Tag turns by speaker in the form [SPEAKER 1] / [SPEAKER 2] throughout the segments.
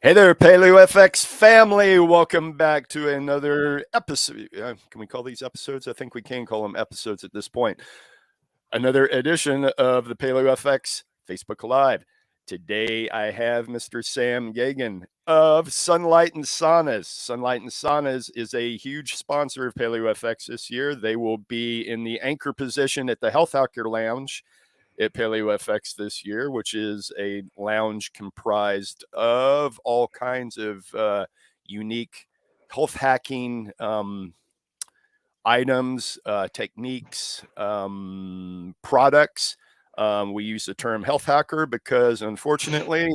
[SPEAKER 1] Hey there, Paleo FX family. Welcome back to another episode. Can we call these episodes? I think we can call them episodes at this point. Another edition of the Paleo FX Facebook Live. Today I have Mr. Sam Yagan of Sunlighten and Saunas. Sunlighten and Saunas is a huge sponsor of Paleo FX this year. They will be in the anchor position at the Health Hacker Lounge at Paleo FX this year, which is a lounge comprised of all kinds of unique health hacking items, techniques, products. We use the term health hacker because, unfortunately,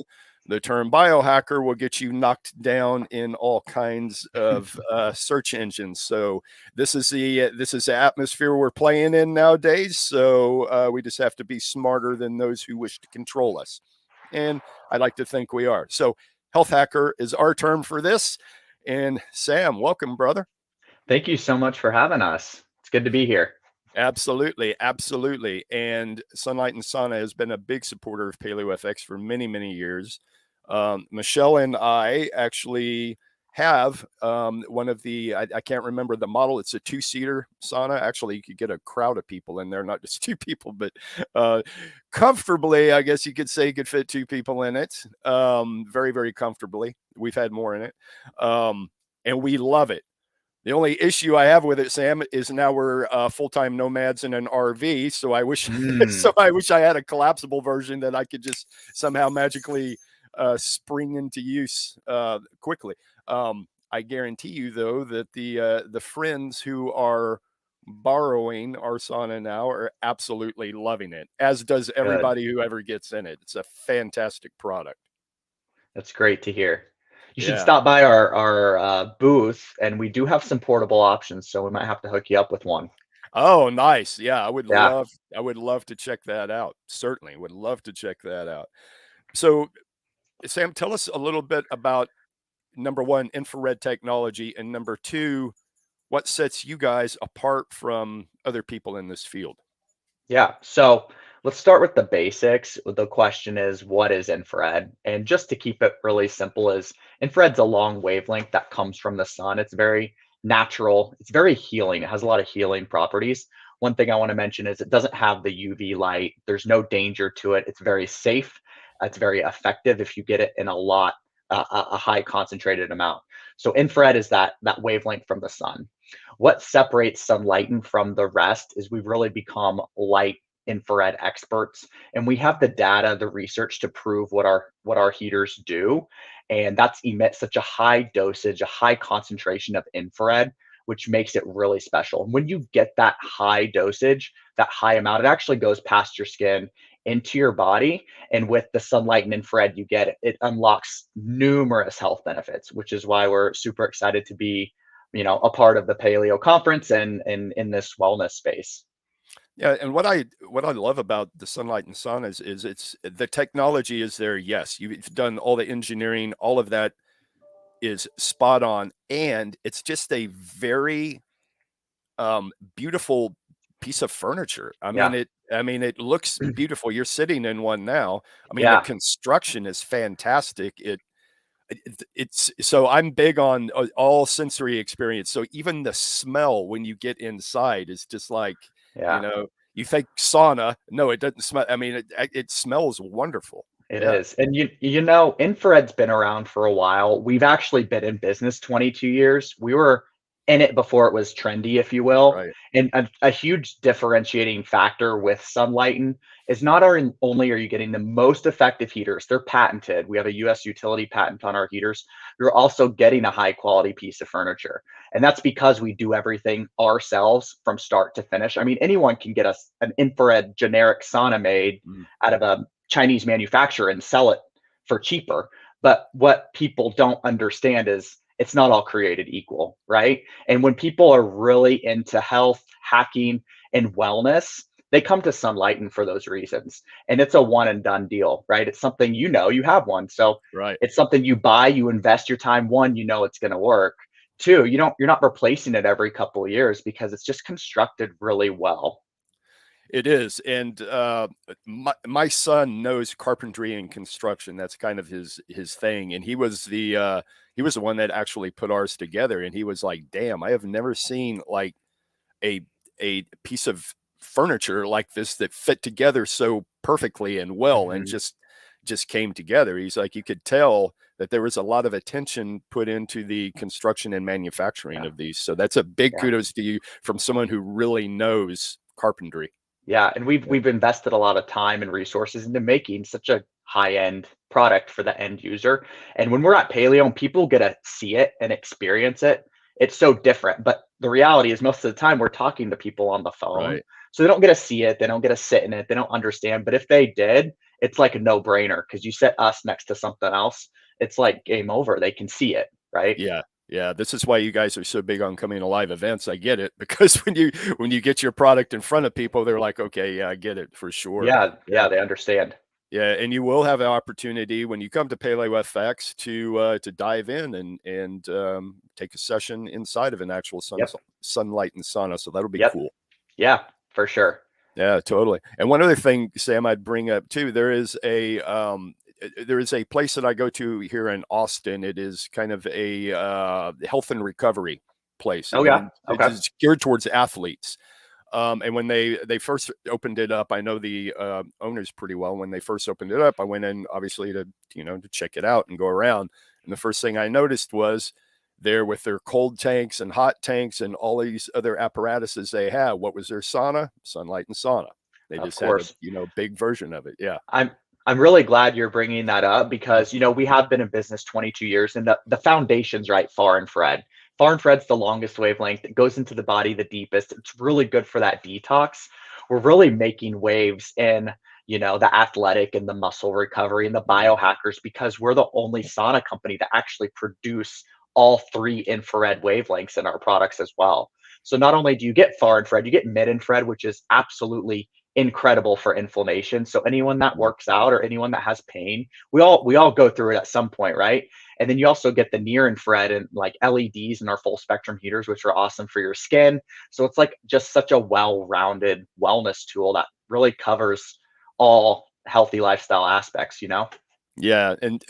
[SPEAKER 1] the term biohacker will get you knocked down in all kinds of search engines. So this is the atmosphere we're playing in nowadays. So we just have to be smarter than those who wish to control us, and I like to think we are. So health hacker is our term for this. And Sam, welcome, brother.
[SPEAKER 2] Thank you so much for having us. It's good to be here.
[SPEAKER 1] Absolutely, absolutely. And Sunlight and Sauna has been a big supporter of Paleo FX for many, many years. Michelle and I actually have one of I can't remember the model. It's a two-seater sauna. Actually, you could get a crowd of people in there, not just two people, but comfortably, I guess you could say, could fit two people in it. Very, very comfortably. We've had more in it. And we love it. The only issue I have with it, Sam, is now we're full-time nomads in an RV. So I wish, I wish I had a collapsible version that I could just somehow magically spring into use quickly. I guarantee you, though, that the friends who are borrowing our sauna now are absolutely loving it, as does
[SPEAKER 2] Good.
[SPEAKER 1] everybody who ever gets in it. It's a fantastic product.
[SPEAKER 2] That's great to hear. You should
[SPEAKER 1] Yeah.
[SPEAKER 2] stop by our booth, and we do have some portable options, so we might have to hook you up with one.
[SPEAKER 1] Oh, nice. Yeah,
[SPEAKER 2] Yeah.
[SPEAKER 1] I would love to check that out. Certainly would love to check that out. So, Sam, tell us a little bit about number one, infrared technology, and number two, what sets you guys apart from other people in this field?
[SPEAKER 2] Yeah. So let's start with the basics. The question is, what is infrared? And just to keep it really simple, is infrared's a long wavelength that comes from the sun. It's very natural. It's very healing. It has a lot of healing properties. One thing I want to mention is it doesn't have the UV light. There's no danger to it. It's very safe. It's very effective if you get it in a high concentrated amount. So infrared is that wavelength from the sun. What separates Sunlighten from the rest is we've really become light infrared experts, and we have the data, the research to prove what our heaters do, and that's emit such a high dosage, a high concentration of infrared, which makes it really special. And when you get that high dosage, that high amount, it actually goes past your skin into your body. And with the sunlight and infrared you get, it unlocks numerous health benefits, which is why we're super excited to be, a part of the paleo conference and in this wellness space.
[SPEAKER 1] Yeah, and what I love about the Sunlight and Saunas is it's the technology is there. Yes, you've done all the engineering, all of that is spot on, and it's just a very beautiful piece of furniture.
[SPEAKER 2] Yeah.
[SPEAKER 1] I mean, it looks beautiful. You're sitting in one now. I mean, the
[SPEAKER 2] Yeah.
[SPEAKER 1] construction is fantastic. It's so I'm big on all sensory experience. So even the smell when you get inside is just like, you
[SPEAKER 2] Yeah.
[SPEAKER 1] know, you think sauna. No, it doesn't smell. I mean, it smells wonderful.
[SPEAKER 2] It
[SPEAKER 1] Yeah.
[SPEAKER 2] is. And infrared's been around for a while. We've actually been in business 22 years. We were in it before it was trendy, if you will.
[SPEAKER 1] Right.
[SPEAKER 2] And a huge differentiating factor with Sunlighten is not only are you getting the most effective heaters, they're patented. We have a US utility patent on our heaters. You're also getting a high quality piece of furniture. And that's because we do everything ourselves from start to finish. I mean, anyone can get us an infrared generic sauna made
[SPEAKER 1] Mm.
[SPEAKER 2] out of a Chinese manufacturer and sell it for cheaper. But what people don't understand is it's not all created equal, right? And when people are really into health, hacking, and wellness, they come to Sunlighten for those reasons. And it's a one and done deal, right? It's something you have one. So
[SPEAKER 1] Right.
[SPEAKER 2] it's something you buy, you invest your time. One, it's going to work. Two, you're not replacing it every couple of years because it's just constructed really well.
[SPEAKER 1] It is, and my son knows carpentry and construction. That's kind of his thing, and he was the one that actually put ours together. And he was like, "Damn, I have never seen like a a piece of furniture like this that fit together so perfectly and well, and
[SPEAKER 2] Hmm.
[SPEAKER 1] just came together." He's like, you could tell that there was a lot of attention put into the construction and manufacturing
[SPEAKER 2] Yeah.
[SPEAKER 1] of these. So that's a big
[SPEAKER 2] Yeah.
[SPEAKER 1] kudos to you from someone who really knows carpentry.
[SPEAKER 2] Yeah, and we've
[SPEAKER 1] Yeah.
[SPEAKER 2] we've invested a lot of time and resources into making such a high-end product for the end user. And when we're at Paleo and people get to see it and experience it, it's so different. But the reality is most of the time we're talking to people on the phone.
[SPEAKER 1] Right.
[SPEAKER 2] So they don't get to see it, they don't get to sit in it, they don't understand. But if they did, it's like a no-brainer because you set us next to something else, it's like game over. They can see it, right?
[SPEAKER 1] Yeah. Yeah, this is why you guys are so big on coming to live events. I get it because when you get your product in front of people, they're like, "Okay, yeah, I get it for sure."
[SPEAKER 2] Yeah,
[SPEAKER 1] Yeah.
[SPEAKER 2] yeah, they understand.
[SPEAKER 1] Yeah, and you will have an opportunity when you come to Paleo FX to dive in and take a session inside of an actual
[SPEAKER 2] Yep.
[SPEAKER 1] sunlight and sauna. So that'll be
[SPEAKER 2] Yep.
[SPEAKER 1] cool.
[SPEAKER 2] Yeah, for sure.
[SPEAKER 1] Yeah, totally. And one other thing, Sam, I'd bring up too. There is a place that I go to here in Austin. It is kind of a health and recovery place,
[SPEAKER 2] Oh
[SPEAKER 1] and
[SPEAKER 2] yeah.
[SPEAKER 1] it
[SPEAKER 2] Okay.
[SPEAKER 1] is geared towards athletes. And when they first opened it up, I know the owners pretty well. When they first opened it up, I went in obviously to to check it out and go around. And the first thing I noticed was there with their cold tanks and hot tanks and all these other apparatuses they have. What was their sauna? Sunlight and Sauna. They
[SPEAKER 2] Of
[SPEAKER 1] just had a
[SPEAKER 2] course.
[SPEAKER 1] big version of it. Yeah.
[SPEAKER 2] I'm I'm really glad you're bringing that up because
[SPEAKER 1] Mhm.
[SPEAKER 2] we have been in business 22 years and the foundation's right, far infrared. Far infrared's the longest wavelength. It goes into the body the deepest. It's really good for that detox. We're really making waves in, the athletic and the muscle recovery and the
[SPEAKER 1] Mhm.
[SPEAKER 2] biohackers because we're the only sauna company to actually produce all three infrared wavelengths in our products as well. So not only do you get far infrared, you get mid infrared, which is absolutely incredible for inflammation. So anyone that
[SPEAKER 1] Mhm.
[SPEAKER 2] works out or anyone that has pain, we all go through it at some point, right? And then you also get the near infrared and like LEDs and our full spectrum heaters, which are awesome for your skin. So it's like just such a well-rounded wellness tool that really covers all healthy lifestyle aspects.
[SPEAKER 1] Yeah, and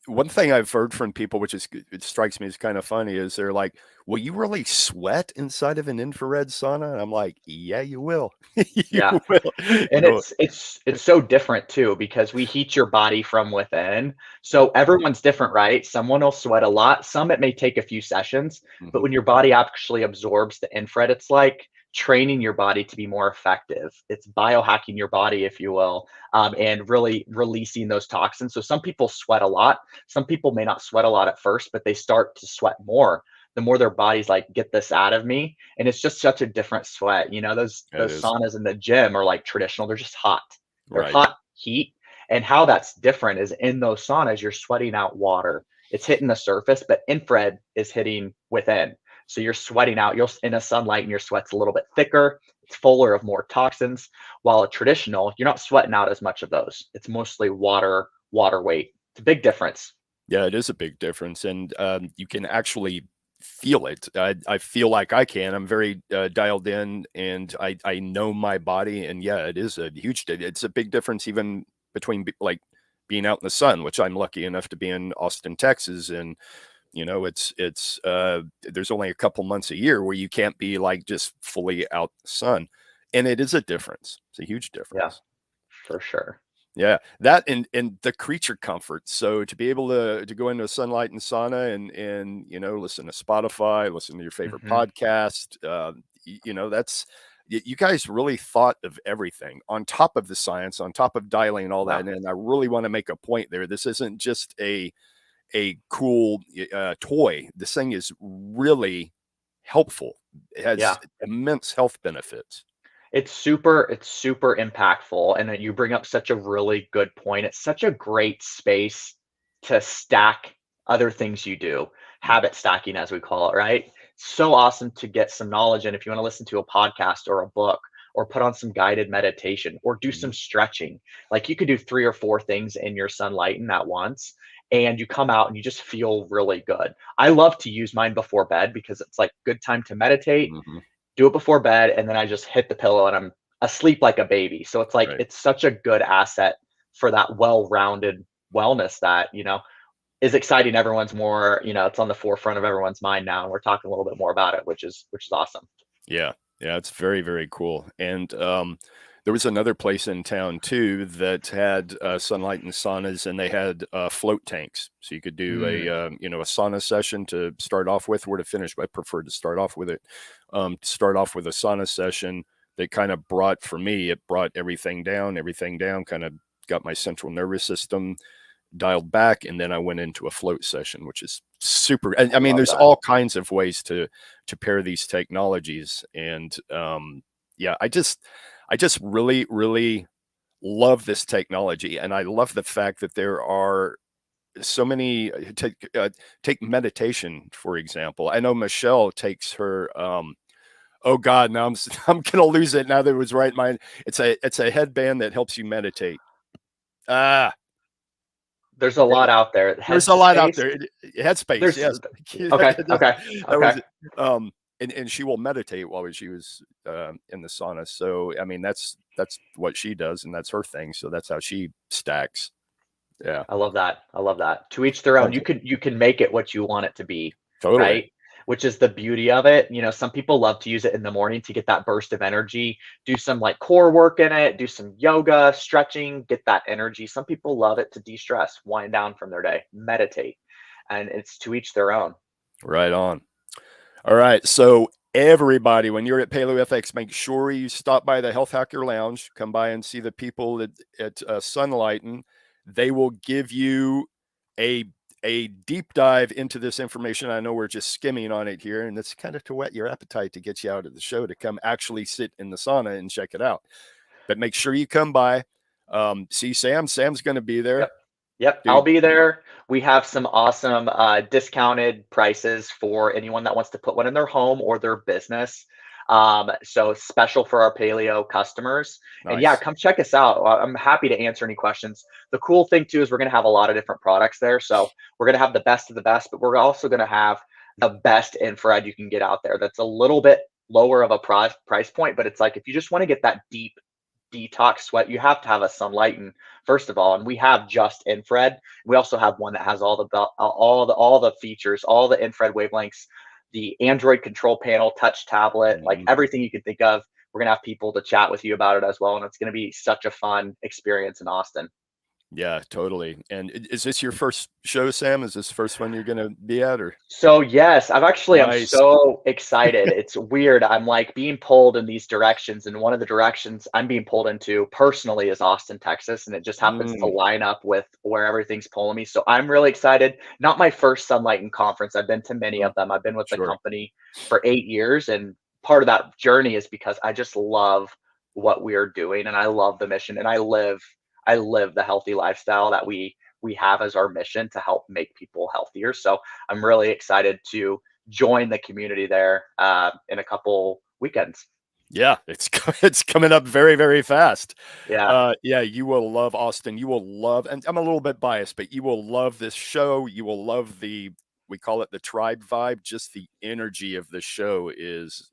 [SPEAKER 1] one thing I've heard from people, which is it strikes me as kind of funny, is they're like, "Will you really sweat inside of an infrared sauna?" And I'm like, "Yeah, you will. You
[SPEAKER 2] Yeah.
[SPEAKER 1] will."
[SPEAKER 2] And it's so different too because we heat your body from within. So
[SPEAKER 1] Yep.
[SPEAKER 2] everyone's different, right? Someone will sweat a lot. Some it may take a few sessions, but
[SPEAKER 1] Mhm.
[SPEAKER 2] when your body actually absorbs the infrared, it's like training your body to be more effective. It's biohacking your body, if you will, and really releasing those toxins. So some people sweat a lot. Some people may not sweat a lot at first, but they start to sweat more the more their body's like, get this out of me. And it's just such a different sweat. Those
[SPEAKER 1] It
[SPEAKER 2] those
[SPEAKER 1] is.
[SPEAKER 2] saunas in the gym are like traditional. They're just hot. They're
[SPEAKER 1] Right.
[SPEAKER 2] hot heat. And how that's different is in those saunas, you're sweating out water. It's hitting the surface, but infrared is hitting within. So you're sweating out. You'll in a sunlight and your sweat's a little bit thicker. It's fuller of more toxins. While a traditional, you're not sweating out as much of those. It's mostly water weight. It's a big difference.
[SPEAKER 1] Yeah, it is a big difference, and you can actually feel it. I feel like I can. I'm very dialed in, and I know my body, and yeah, it is a huge. It's a big difference even between like being out in the sun, which I'm lucky enough to be in Austin, Texas, and it's there's only a couple months a year where you can't be like just fully out in the sun, and it is a difference. It's a huge
[SPEAKER 2] Yeah,
[SPEAKER 1] difference.
[SPEAKER 2] for sure.
[SPEAKER 1] Yeah, that and the creature comfort. So to be able to go into a sunlight and sauna and listen to Spotify, listen to your favorite
[SPEAKER 2] Mhm.
[SPEAKER 1] podcast, that's you guys really thought of everything on top of the science, on top of dialing all
[SPEAKER 2] Wow.
[SPEAKER 1] that. And I really want to make a point there. This isn't just a cool toy. This thing is really helpful. It has
[SPEAKER 2] Yeah.
[SPEAKER 1] immense health benefits.
[SPEAKER 2] It's super impactful, and then you bring up such a really good point. It's such a great space to stack other things you do, habit stacking as we call it, right? So awesome to get some knowledge in if you want to listen to a podcast or a book or put on some guided meditation or do some
[SPEAKER 1] Mhm.
[SPEAKER 2] stretching. Like you could do 3 or 4 things in your Sunlighten at once and you come out and you just feel really good. I love to use mine before bed because it's like good time to meditate,
[SPEAKER 1] Mhm.
[SPEAKER 2] do it before bed, and then I just hit the pillow and asleep like a baby. So it's like
[SPEAKER 1] Right.
[SPEAKER 2] it's such a good asset for that well-rounded wellness that, is exciting. Everyone's more, it's on the forefront of everyone's mind now, and we're talking a little bit more about it, which is awesome.
[SPEAKER 1] Yeah. Yeah, it's very, very cool. And, there was another place in town too that had, Sunlight and saunas, and they had, float tanks. So you could do a,
[SPEAKER 2] Mm,
[SPEAKER 1] a sauna session to start off with or to finish, but I prefer to start off with it. Start off with a sauna session that kind of brought for me, it brought everything down, kind of got my central nervous system dialed back, and then I went into a float session, which is super. I
[SPEAKER 2] I
[SPEAKER 1] mean,
[SPEAKER 2] love
[SPEAKER 1] there's
[SPEAKER 2] that.
[SPEAKER 1] all kinds of ways to pair these technologies, and yeah, I just really really love this technology, and I love the fact that there are so many. Take meditation for example. I know Michelle takes her. Oh God, now I'm gonna lose it now that it was right in mind. It's a headband that helps you meditate. Ah,
[SPEAKER 2] There's a lot out there.
[SPEAKER 1] there's a lot out
[SPEAKER 2] Headspace.
[SPEAKER 1] there. Headspace,
[SPEAKER 2] There's
[SPEAKER 1] yes.
[SPEAKER 2] okay,
[SPEAKER 1] That
[SPEAKER 2] okay,
[SPEAKER 1] that
[SPEAKER 2] okay.
[SPEAKER 1] was and she will meditate while she was, in the sauna, so, I mean, that's what she does, and that's her thing, so that's how she stacks. Yeah.
[SPEAKER 2] I love that. I love that. To each their own.
[SPEAKER 1] Tons
[SPEAKER 2] You can make it what you want it to be,
[SPEAKER 1] totally.
[SPEAKER 2] right? Which is the beauty of it. Some people love to use it in the morning to get that burst of energy, do some like core work in it, do some yoga, stretching, get that energy. Some people love it to de-stress, wind down from their day, meditate. And it's to each their own.
[SPEAKER 1] Right on. Alright, so everybody, when you're at Paleo FX, make sure you stop by the Health Hacker Lounge, come by and see the people at Sunlighten. They will give you a deep dive into this information. I know we're just skimming on it here, and it's kind of to whet your appetite to get you out of the show to come actually sit in the sauna and check it out. But make sure you come by, see Sam. Sam's gonna be
[SPEAKER 2] Yep.
[SPEAKER 1] there.
[SPEAKER 2] Yep, I'll
[SPEAKER 1] Dude,
[SPEAKER 2] be there. We have some awesome discounted prices for anyone that wants to put one in their home or their business. So special for our paleo customers. And yeah,
[SPEAKER 1] nice.
[SPEAKER 2] come check us out. I'm happy to answer any questions. The cool thing too is we're going to have a lot of different products there. So we're going to have the best of the best, but we're also going to have the best infrared you can get out there. That's a little bit lower of a price point, but it's like if you just want to get that deep detox sweat, you have to have a Sunlighten first of all, and we have just infrared. We also have one that has all the features, all the infrared wavelengths, the Android control panel, touch tablet, like
[SPEAKER 1] Mhm.
[SPEAKER 2] everything you can think of. We're gonna have people to chat with you about it as well, and it's gonna be such a fun experience in Austin.
[SPEAKER 1] Yeah, totally. And is this your first show, Sam? Is this the first one you're gonna be at, or
[SPEAKER 2] So yes, I'm
[SPEAKER 1] nice?
[SPEAKER 2] so excited. It's weird. I'm like being pulled in these directions, and one of the directions I'm being pulled into personally is Austin, Texas, and it just happens to
[SPEAKER 1] Mm,
[SPEAKER 2] line up with where everything's pulling me. So I'm really excited. Not my first Sunlight and conference. I've been to many
[SPEAKER 1] mm,
[SPEAKER 2] of them. I've been with the
[SPEAKER 1] sure.
[SPEAKER 2] company for 8 years, and part of that journey is because I just love what we are doing, and I love the mission, and I live the healthy lifestyle that we have as our mission to help make people healthier. So I'm really excited to join the community there in a couple weekends.
[SPEAKER 1] Yeah, it's coming up very, very fast.
[SPEAKER 2] Yeah,
[SPEAKER 1] Yeah, you will love Austin. You will love, and I'm a little bit biased, but you will love this show. You will love we call it the tribe vibe. Just the energy of the show is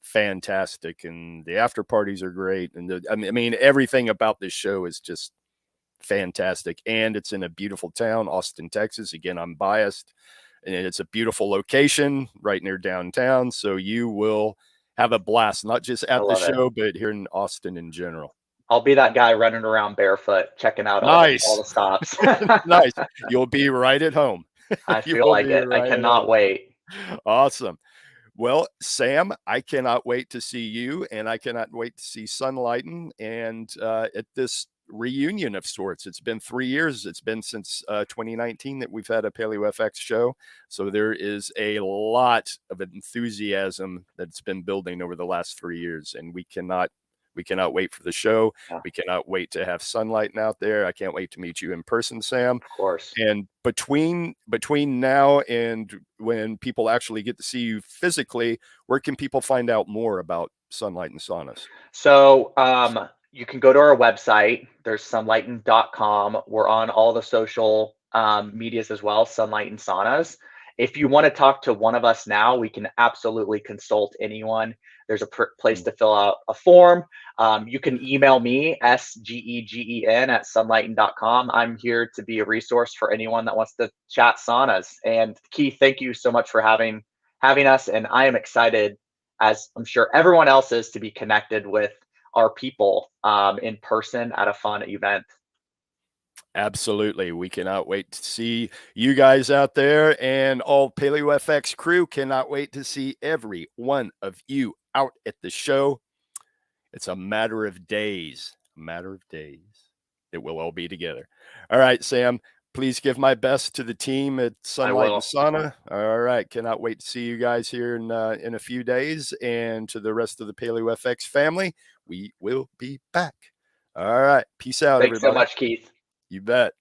[SPEAKER 1] fantastic, and the after parties are great. And I mean, everything about this show is just fantastic. And it's in a beautiful town, Austin, Texas. Again, I'm biased, and it's a beautiful location right near downtown. So you will have a blast, not just
[SPEAKER 2] I
[SPEAKER 1] at the
[SPEAKER 2] love it.
[SPEAKER 1] show, but here in Austin in general.
[SPEAKER 2] I'll be that guy running around barefoot, checking out all
[SPEAKER 1] Nice.
[SPEAKER 2] the stops.
[SPEAKER 1] Nice. You'll be right at home.
[SPEAKER 2] I
[SPEAKER 1] You
[SPEAKER 2] feel
[SPEAKER 1] will
[SPEAKER 2] like
[SPEAKER 1] be
[SPEAKER 2] it. I
[SPEAKER 1] right at
[SPEAKER 2] cannot
[SPEAKER 1] home.
[SPEAKER 2] wait.
[SPEAKER 1] Awesome. Well, Sam, I cannot wait to see you, and I cannot wait to see Sunlighten and at this reunion of sorts. It's been 3 years. It's been since 2019 that we've had a Paleo FX show. So there is a lot of enthusiasm that's been building over the last 3 years, and we cannot wait for the show.
[SPEAKER 2] Yeah,
[SPEAKER 1] We cannot wait to have Sunlighten out there. I can't wait to meet you in person, Sam.
[SPEAKER 2] of course.
[SPEAKER 1] And between now and when people actually get to see you physically, where can people find out more about Sunlight and Saunas?
[SPEAKER 2] So you can go to our website. There's sunlighten.com. We're on all the social medias as well, Sunlight and Saunas. If you want to talk to one of us now, we can absolutely consult anyone. There's a place to fill out a form. You can email me, sgegen@sunlighten.com. I'm here to be a resource for anyone that wants to chat saunas. And Keith, thank you so much for having us. And I am excited, as I'm sure everyone else is, to be connected with our people in person at a fun event.
[SPEAKER 1] Absolutely. We cannot wait to see you guys out there, and all Paleo FX crew cannot wait to see every one of you out at the show. It's a matter of days, that we'll all be together. All right, Sam, please give my best to the team at Sunlight and Sauna. All right. Cannot wait to see you guys here in a few days, and to the rest of the Paleo FX family, we will be back. All right. Peace out,
[SPEAKER 2] Thanks
[SPEAKER 1] everybody.
[SPEAKER 2] so much, Keith.
[SPEAKER 1] You bet.